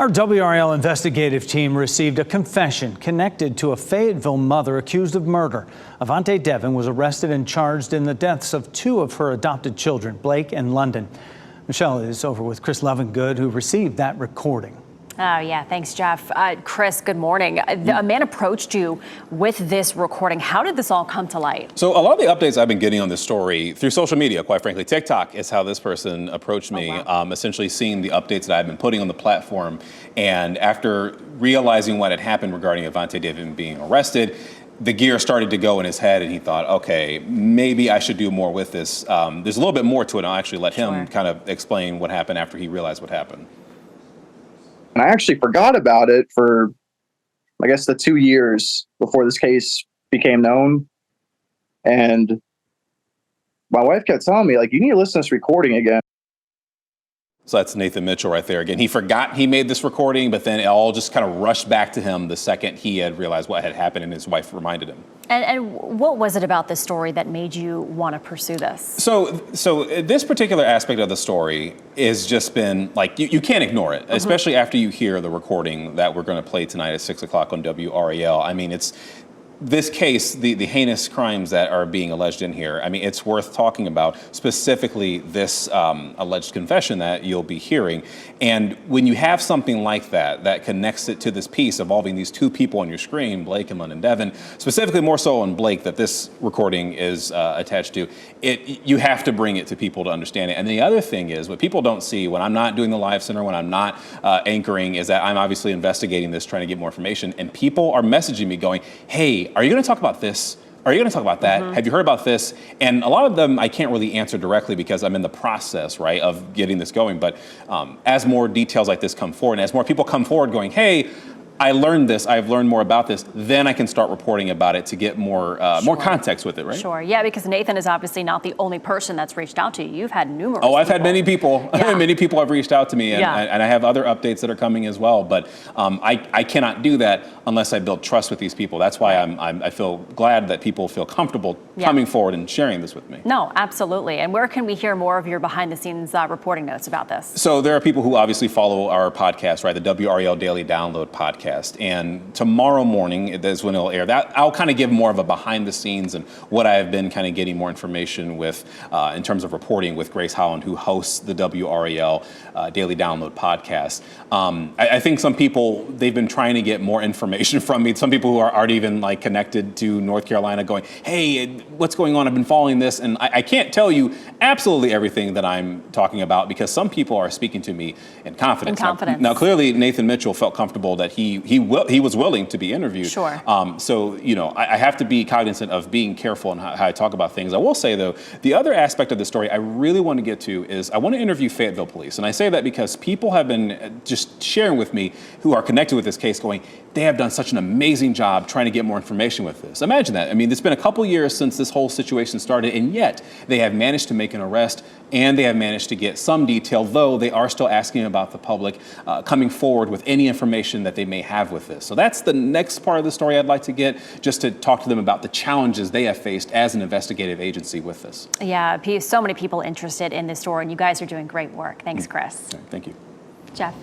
Our WRAL investigative team received a confession connected to a Fayetteville mother accused of murder. Avantae Deven was arrested and charged in the deaths of two of her adopted children, Blake and London. Michelle is over with Chris Lovingood, who received that recording. Oh, yeah. Thanks, Jeff. Chris, good morning. A man approached you with this recording. How did this all come to light? So a lot of the updates I've been getting on this story through social media, quite frankly. TikTok is how this person approached me, essentially seeing the updates that I've been putting on the platform. And after realizing what had happened regarding Avantae Deven being arrested, the gear started to go in his head, and he thought, okay, maybe I should do more with this. There's a little bit more to it. I'll actually let him kind of explain what happened after he realized what happened. And I actually forgot about it for, I guess, the 2 years before this case became known. And my wife kept telling me, like, you need to listen to this recording again. So that's Nathan Mitchell right there. Again, he forgot he made this recording, but then it all just kind of rushed back to him the second he had realized what had happened, and his wife reminded him. And what was it about this story that made you want to pursue this? So this particular aspect of the story has just been, like, you can't ignore it, especially after you hear the recording that we're going to play tonight at 6 o'clock on WRAL. I mean, it's this case, the heinous crimes that are being alleged in here, I mean, it's worth talking about, specifically this alleged confession that you'll be hearing. And when you have something like that, that connects it to this piece involving these two people on your screen, Blake and London Deven, specifically more so on Blake that this recording is attached to, you have to bring it to people to understand it. And the other thing is, what people don't see when I'm not doing the live center, when I'm not anchoring, is that I'm obviously investigating this, trying to get more information. And people are messaging me going, hey, are you going to talk about this? Are you going to talk about that? Have you heard about this? And a lot of them I can't really answer directly because I'm in the process, right, of getting this going. But as more details like this come forward, and as more people come forward going, hey, I learned this, I've learned more about this, then I can start reporting about it to get more more context with it, right? Sure, yeah, because Nathan is obviously not the only person that's reached out to you. You've had numerous I've had many people. Yeah. Many people have reached out to me, and I have other updates that are coming as well. But I cannot do that unless I build trust with these people. That's why I feel glad that people feel comfortable coming forward and sharing this with me. No, absolutely. And where can we hear more of your behind-the-scenes reporting notes about this? So there are people who obviously follow our podcast, right, the WRAL Daily Download podcast. And tomorrow morning is when it'll air. That I'll kind of give more of a behind the scenes and what I have been kind of getting more information with in terms of reporting with Grace Holland, who hosts the WRAL Daily Download podcast. I think some people, they've been trying to get more information from me. Some people who aren't even like connected to North Carolina going, hey, what's going on? I've been following this. And I can't tell you absolutely everything that I'm talking about because some people are speaking to me in confidence. Now clearly, Nathan Mitchell felt comfortable that he was willing to be interviewed. Sure. So, you know, I have to be cognizant of being careful in how I talk about things. I will say, though, the other aspect of the story I really want to get to is I want to interview Fayetteville police. And I say that because people have been just sharing with me who are connected with this case going, they have done such an amazing job trying to get more information with this. Imagine that. I mean, it's been a couple years since this whole situation started, and yet they have managed to make an arrest and they have managed to get some detail, though they are still asking about the public coming forward with any information that they may have with this. So that's the next part of the story I'd like to get, just to talk to them about the challenges they have faced as an investigative agency with this. Yeah, so many people interested in this story, and you guys are doing great work. Thanks, Chris. Thank you. Jeff.